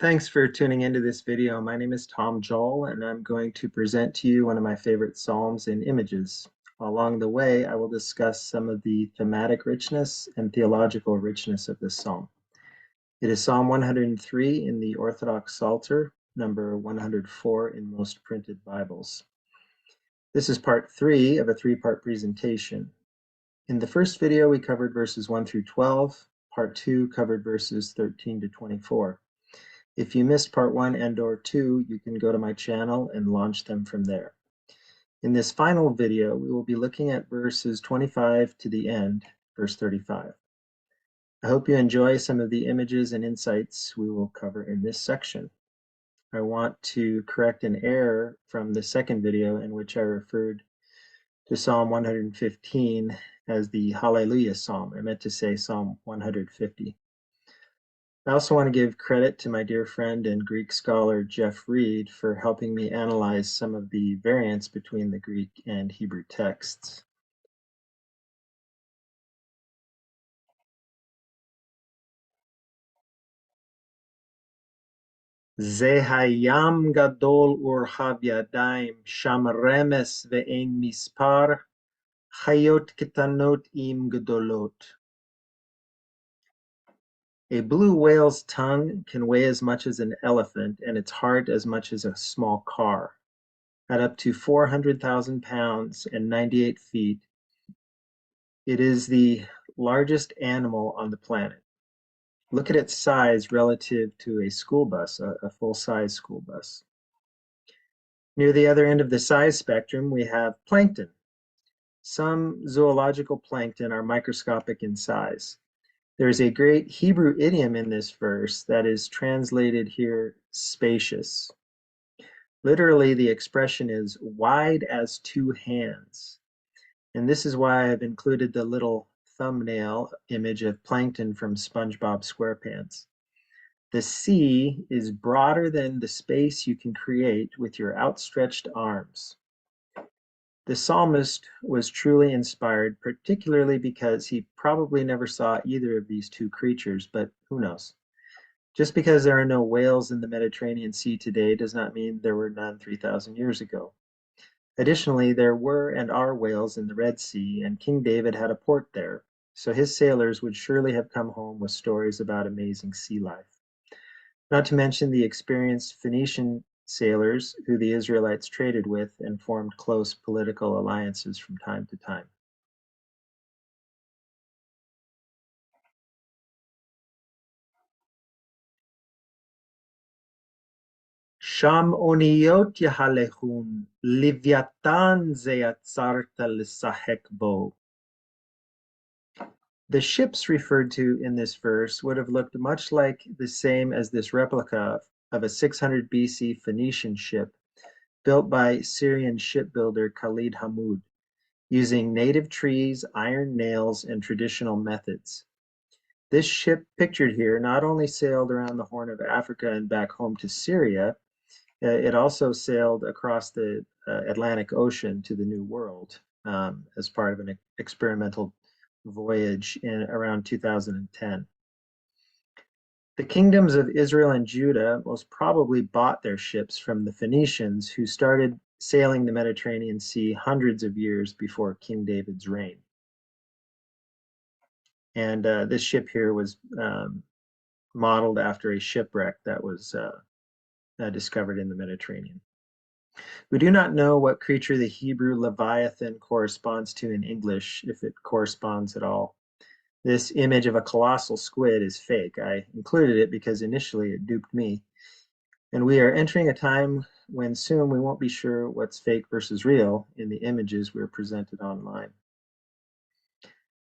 Thanks for tuning into this video. My name is Tom Joel, and I'm going to present to you one of my favorite Psalms in images. Along the way, I will discuss some of the thematic richness and theological richness of this psalm. It is Psalm 103 in the Orthodox Psalter, number 104 in most printed Bibles. This is part 3 of a 3-part presentation. In the first video, we covered verses 1 through 12. Part 2 covered verses 13 to 24. If you missed part 1 and/or 2, you can go to my channel and launch them from there. In this final video, we will be looking at verses 25 to the end, verse 35. I hope you enjoy some of the images and insights we will cover in this section. I want to correct an error from the second video in which I referred to Psalm 115 as the Hallelujah Psalm. I meant to say Psalm 150. I also want to give credit to my dear friend and Greek scholar Jeff Reed for helping me analyze some of the variance between the Greek and Hebrew texts. Ze hayam gadol urhav yadayim, sham remes ve'en mispar, chayot ketanot im gedolot. A blue whale's tongue can weigh as much as an elephant and its heart as much as a small car. At up to 400,000 pounds and 98 feet, it is the largest animal on the planet. Look at its size relative to a school bus, a full-size school bus. Near the other end of the size spectrum, we have plankton. Some zoological plankton are microscopic in size. There is a great Hebrew idiom in this verse that is translated here spacious. Literally, the expression is wide as two hands. And this is why I've included the little thumbnail image of plankton from SpongeBob SquarePants. The sea is broader than the space you can create with your outstretched arms. The psalmist was truly inspired, particularly because he probably never saw either of these two creatures, but who knows? Just because there are no whales in the Mediterranean Sea today does not mean there were none 3,000 years ago. Additionally, there were and are whales in the Red Sea, and King David had a port there, so his sailors would surely have come home with stories about amazing sea life. Not to mention the experienced Phoenician sailors who the Israelites traded with and formed close political alliances from time to time. Sham oniyot yahalechun, Livyatan zeyatzarta l'sahek bo. The ships referred to in this verse would have looked much like the same as this replica of a 600 BC Phoenician ship built by Syrian shipbuilder Khalid Hamoud, using native trees, iron nails, and traditional methods. This ship pictured here not only sailed around the Horn of Africa and back home to Syria, it also sailed across the Atlantic Ocean to the New World as part of an experimental voyage in around 2010. The kingdoms of Israel and Judah most probably bought their ships from the Phoenicians, who started sailing the Mediterranean Sea hundreds of years before King David's reign. And this ship here was modeled after a shipwreck that was discovered in the Mediterranean. We do not know what creature the Hebrew Leviathan corresponds to in English, if it corresponds at all. This image of a colossal squid is fake. I included it because initially it duped me. And we are entering a time when soon we won't be sure what's fake versus real in the images we're presented online.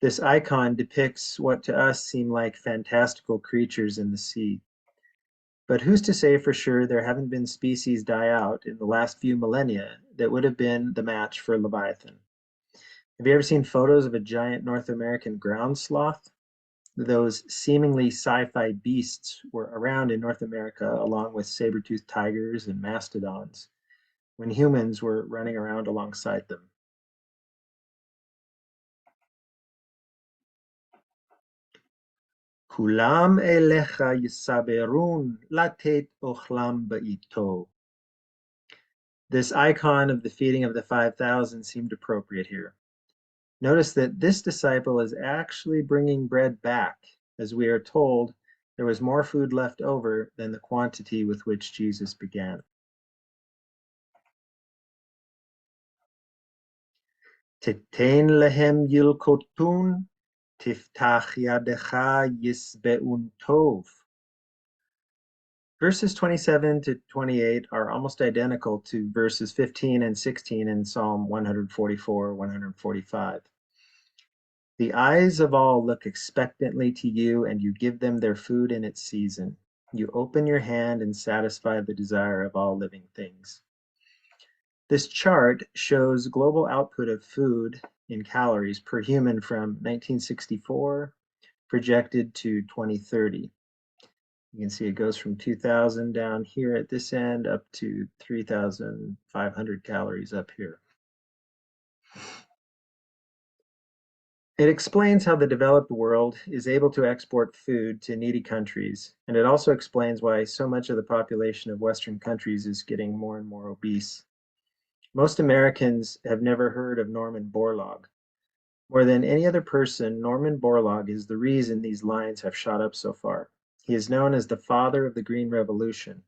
This icon depicts what to us seem like fantastical creatures in the sea. But who's to say for sure there haven't been species die out in the last few millennia that would have been the match for Leviathan? Have you ever seen photos of a giant North American ground sloth? Those seemingly sci-fi beasts were around in North America along with saber-toothed tigers and mastodons when humans were running around alongside them. Kulam elecha yisaberun latet ochlam ba'ito. This icon of the feeding of the 5,000 seemed appropriate here. Notice that this disciple is actually bringing bread back, as we are told there was more food left over than the quantity with which Jesus began. Titein lehem yilkotun, tiftach yadecha yisbeun tov. Verses 27 to 28 are almost identical to verses 15 and 16 in Psalm 144, 145. The eyes of all look expectantly to you, and you give them their food in its season. You open your hand and satisfy the desire of all living things. This chart shows global output of food in calories per human from 1964 projected to 2030. You can see it goes from 2,000 down here at this end up to 3,500 calories up here. It explains how the developed world is able to export food to needy countries, and it also explains why so much of the population of Western countries is getting more and more obese. Most Americans have never heard of Norman Borlaug. More than any other person, Norman Borlaug is the reason these lines have shot up so far. He is known as the father of the Green Revolution.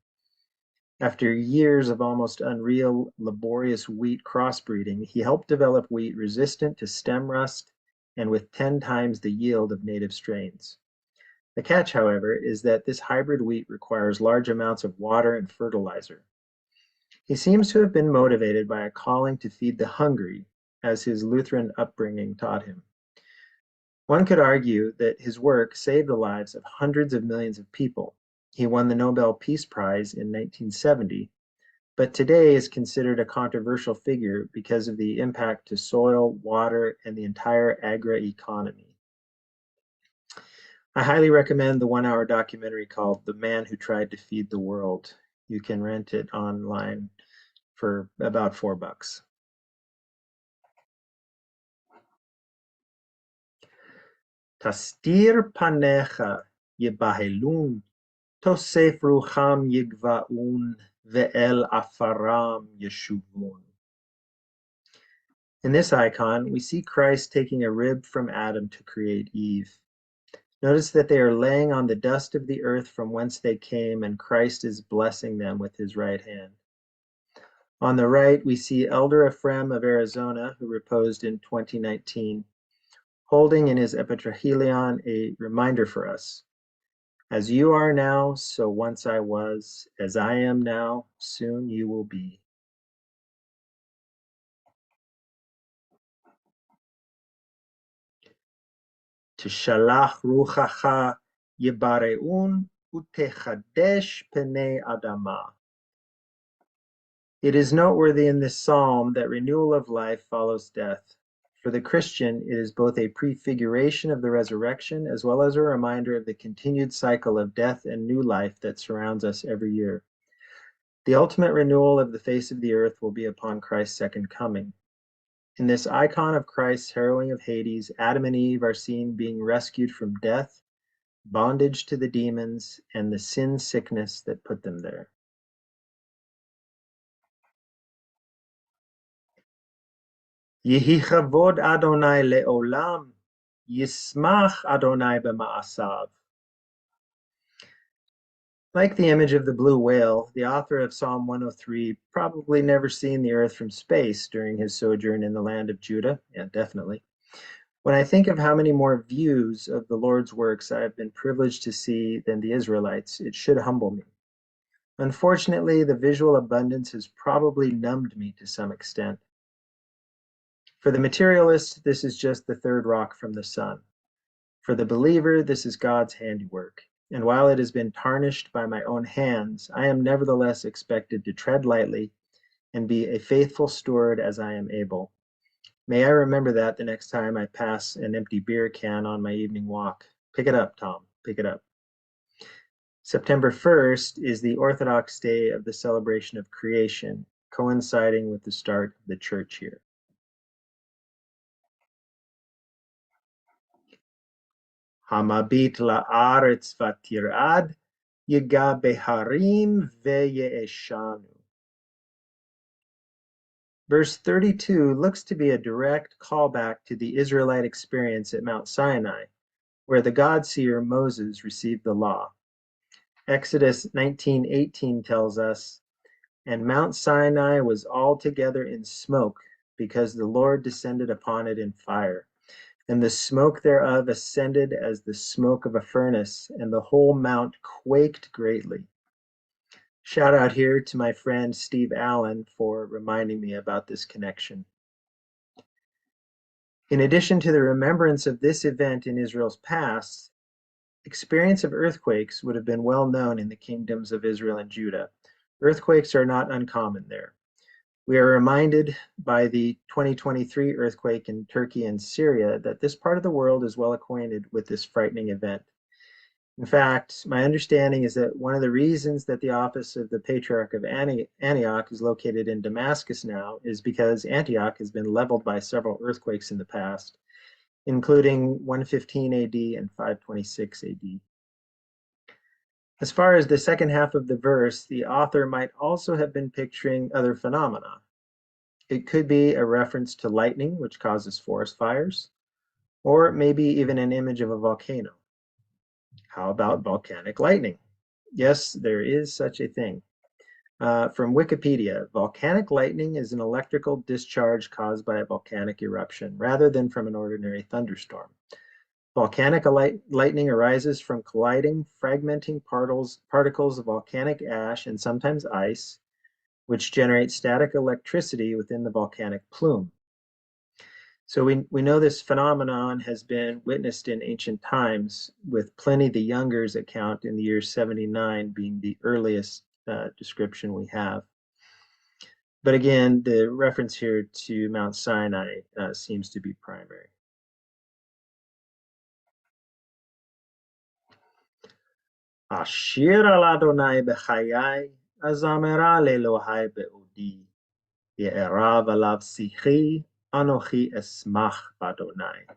After years of almost unreal, laborious wheat crossbreeding, he helped develop wheat resistant to stem rust and with 10 times the yield of native strains. The catch, however, is that this hybrid wheat requires large amounts of water and fertilizer. He seems to have been motivated by a calling to feed the hungry, as his Lutheran upbringing taught him. One could argue that his work saved the lives of hundreds of millions of people. He won the Nobel Peace Prize in 1970, but today is considered a controversial figure because of the impact to soil, water, and the entire agri-economy. I highly recommend the 1-hour documentary called The Man Who Tried to Feed the World. You can rent it online for about $4. Tastir panecha yebahelun, tosef rucham yigvaun, ve'el afaram yeshuvun. In this icon, we see Christ taking a rib from Adam to create Eve. Notice that they are laying on the dust of the earth from whence they came, and Christ is blessing them with his right hand. On the right, we see Elder Ephraim of Arizona, who reposed in 2019, holding in his epitrachelion a reminder for us. As you are now, so once I was. As I am now, soon you will be. Tishalach ruchacha yebareun utechadesh pene adama. It is noteworthy in this psalm that renewal of life follows death. For the Christian, it is both a prefiguration of the resurrection as well as a reminder of the continued cycle of death and new life that surrounds us every year. The ultimate renewal of the face of the earth will be upon Christ's second coming. In this icon of Christ's harrowing of Hades, Adam and Eve are seen being rescued from death, bondage to the demons, and the sin sickness that put them there. Yehi chavod Adonai le'olam, yismach Adonai b'ma'asav. Like the image of the blue whale, the author of Psalm 103 probably never seen the earth from space during his sojourn in the land of Judah. Yeah, definitely. When I think of how many more views of the Lord's works I have been privileged to see than the Israelites, it should humble me. Unfortunately, the visual abundance has probably numbed me to some extent. For the materialist, this is just the third rock from the sun. For the believer, this is God's handiwork. And while it has been tarnished by my own hands, I am nevertheless expected to tread lightly and be a faithful steward as I am able. May I remember that the next time I pass an empty beer can on my evening walk. Pick it up, Tom. Pick it up. September 1st is the Orthodox day of the celebration of creation, coinciding with the start of the church year. Hamabit la'aretz vatirad, yiga beharim ve'ye'eshanu. Verse 32 looks to be a direct callback to the Israelite experience at Mount Sinai, where the God-seer Moses received the law. Exodus 19:18 tells us, "And Mount Sinai was altogether in smoke, because the Lord descended upon it in fire. And the smoke thereof ascended as the smoke of a furnace, and the whole mount quaked greatly." Shout out here to my friend Steve Allen for reminding me about this connection. In addition to the remembrance of this event in Israel's past, experience of earthquakes would have been well known in the kingdoms of Israel and Judah. Earthquakes are not uncommon there. We are reminded by the 2023 earthquake in Turkey and Syria that this part of the world is well acquainted with this frightening event. In fact, my understanding is that one of the reasons that the office of the Patriarch of Antioch is located in Damascus now is because Antioch has been leveled by several earthquakes in the past, including 115 AD and 526 AD. As far as the second half of the verse, the author might also have been picturing other phenomena. It could be a reference to lightning, which causes forest fires, or maybe even an image of a volcano. How about volcanic lightning? Yes, there is such a thing. From Wikipedia, volcanic lightning is an electrical discharge caused by a volcanic eruption rather than from an ordinary thunderstorm. Volcanic lightning arises from colliding, fragmenting particles of volcanic ash and sometimes ice, which generate static electricity within the volcanic plume. So we know this phenomenon has been witnessed in ancient times, with Pliny the Younger's account in the year 79 being the earliest description we have. But again, the reference here to Mount Sinai seems to be primary. Ashir al Adonai b'chayai, azamera lelohai be'odi, ye'erav alav sichi, anochi esmach b'Adonai.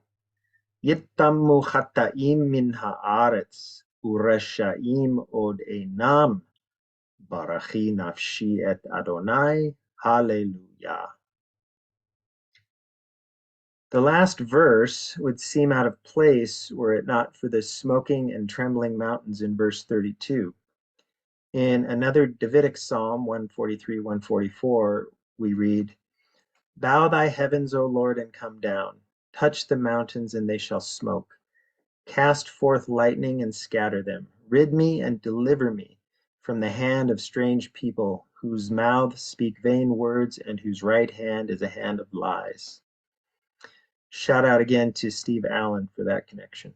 Yittamu chata'im min ha'aretz, u'resha'im od einam, barachi nafshi et Adonai, hallelujah. The last verse would seem out of place were it not for the smoking and trembling mountains in verse 32. In another Davidic psalm, 143, 144, we read, "Bow thy heavens, O Lord, and come down. Touch the mountains, and they shall smoke. Cast forth lightning and scatter them. Rid me and deliver me from the hand of strange people, whose mouths speak vain words and whose right hand is a hand of lies." Shout out again to Steve Allen for that connection.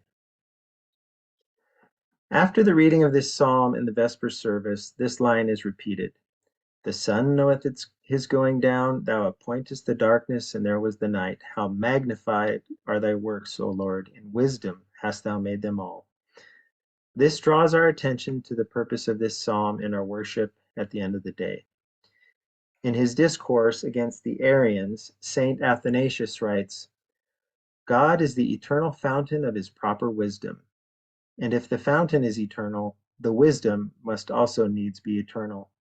After the reading of this psalm in the Vesper service, this line is repeated. "The sun knoweth his going down, thou appointest the darkness, and there was the night. How magnified are thy works, O Lord, in wisdom hast thou made them all." This draws our attention to the purpose of this psalm in our worship at the end of the day. In his discourse against the Arians, Saint Athanasius writes, "God is the eternal fountain of his proper wisdom. And if the fountain is eternal, the wisdom must also needs be eternal.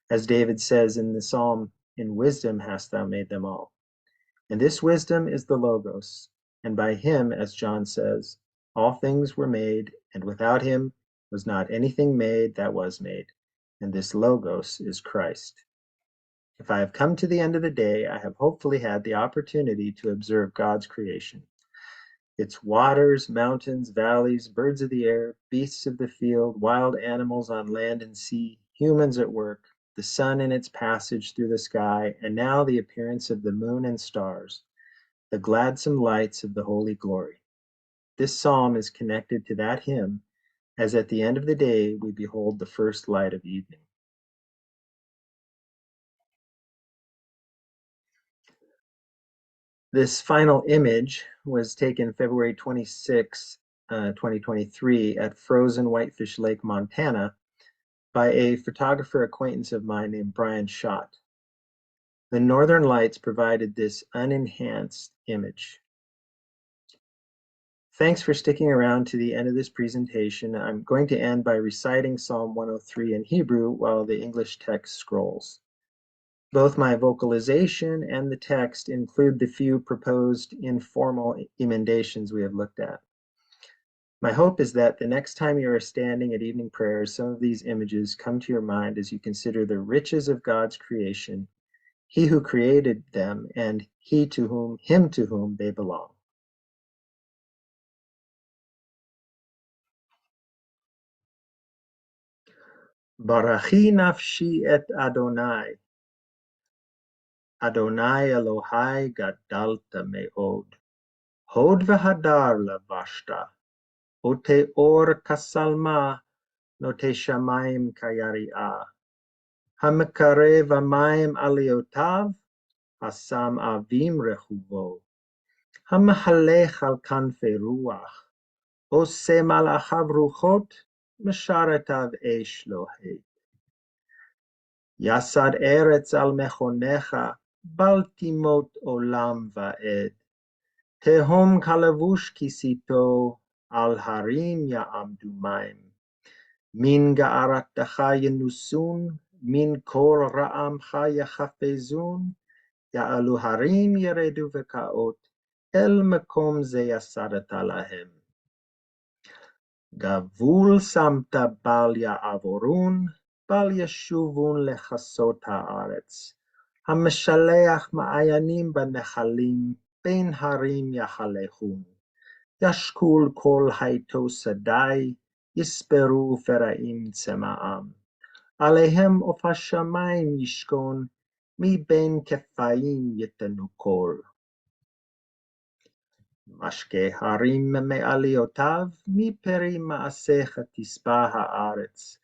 As David says in the psalm, in wisdom hast thou made them all. And this wisdom is the Logos. And by him, as John says, all things were made, and without him was not anything made that was made. And this Logos is Christ." If I have come to the end of the day, I have hopefully had the opportunity to observe God's creation. Its waters, mountains, valleys, birds of the air, beasts of the field, wild animals on land and sea, humans at work, the sun in its passage through the sky, and now the appearance of the moon and stars, the gladsome lights of the holy glory. This psalm is connected to that hymn, as at the end of the day we behold the first light of evening. This final image was taken February 26, 2023 at Frozen Whitefish Lake, Montana by a photographer acquaintance of mine named Brian Schott. The northern lights provided this unenhanced image. Thanks for sticking around to the end of this presentation. I'm going to end by reciting Psalm 103 in Hebrew while the English text scrolls. Both my vocalization and the text include the few proposed informal emendations we have looked at. My hope is that the next time you are standing at evening prayers, some of these images come to your mind as you consider the riches of God's creation, He who created them, and Him to whom they belong. Barachi nafshi et Adonai. Adonai Elohai gadalta me'od. Hod v'hadar lavashta. Ote or kasalma, note shamayim kayari'ah. Hamekarev amayim aliotav, hasam avim rechuvo. Hamahalech al kanfe ruach. Ose malachav ruchot, mesharetav esh lohet. Yasad eretz al mechonecha, bal timot olam va'ed. Tehom kalavush kisito, al harim ya'amdu maim. Min ga'aratacha yenusun, min kol ra'amcha yachafezun, ya'alu harim yeredu vekaot, el mekom ze yasadata lahem. Gavul samta bal ya'avorun, bal yeshuvun lechasot haaretz. Hameshaleach ma'ayanim b'nechalim, ben harim yachalechun. Yashkul kol haito sadai, yisperu feraim tzema'am. Alehem of hashamayim yishkon, mi ben kefayim yetenu kol. Mashke harim me'aliotav, mi peri ma'asecha tispa haaretz.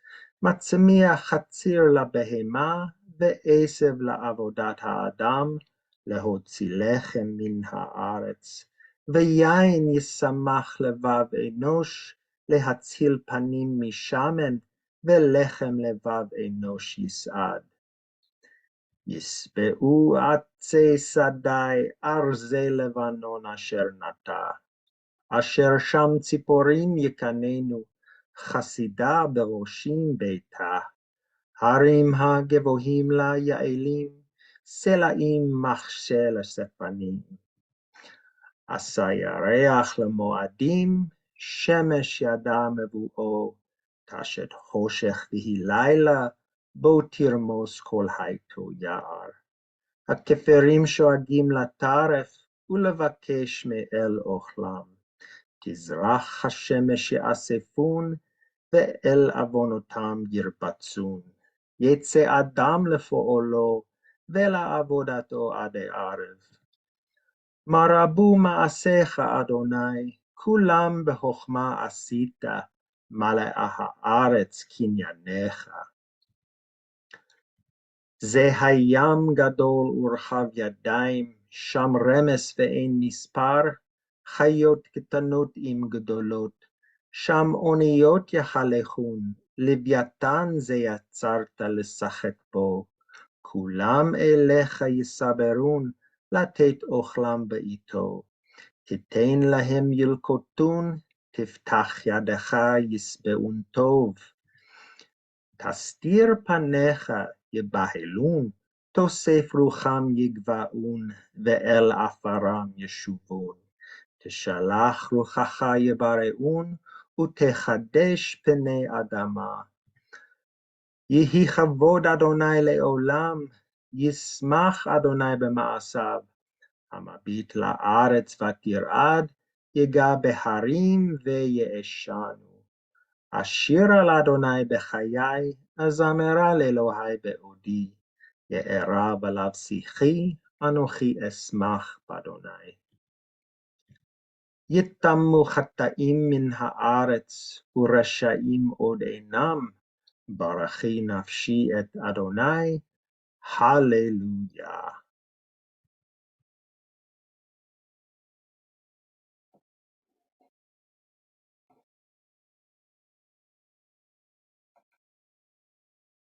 Matzemiah chatzir labehema, ve'esev la'avodat ha'adam, lehotzi lechem min haaretz. Ve'yain yisamach levav enosh, lehatzil panim mishamen, ve'lechem levav enosh yis'ad. Yisbeu atze sadai arze levanon asher nata. Asher sham tziporim yekanenu, chasida beroshim beita. Harim ha-gevohim la ya'elim, selaim machshel sefanim. Asayareach lemoadim, shemesh yada mevu'o, tashet choshech vihi laila, bo tirmos kol haito ya'ar. הכפרים שואגים לטרף ולבקש מאל אוכלם. תזרח השמש יאספון ואל עוונותם ירבצון. יצא אדם לפועלו ולעבודתו עד הערב. מה רבו מעשיך אדוני, כולם בחוכמה עשית, מלאה הארץ קנייניך. זה הים גדול ורחב ידיים, שם רמס ואין מספר, חיות קטנות עם גדולות, שם אוניות יחלכון, לוויתן זה יצרת לשחק בו, כולם אליך יסברון, לתת אוכלם בעיתו, תיתן להם ילקוטון, תפתח ידך ישבעון טוב. תסתיר פניך יבהלון, תוסף רוחם יגבעון, ואל עפרם ישובון. תשלח רוחך יבראון, ותחדש פני אדמה. יהי כבוד אדוני לעולם, ישמח אדוני במעשיו. המביט לארץ ותרעד, יגע בהרים ויאשנו. אשיר על אדוני בחיי, אזמרה לאלוהי בעודי. יערב עליו שיחי, אנוכי אשמח באדוני. יתמו חטאים מן הארץ, ורשעים עוד אינם. ברכי נפשי את אדוני, הללויה.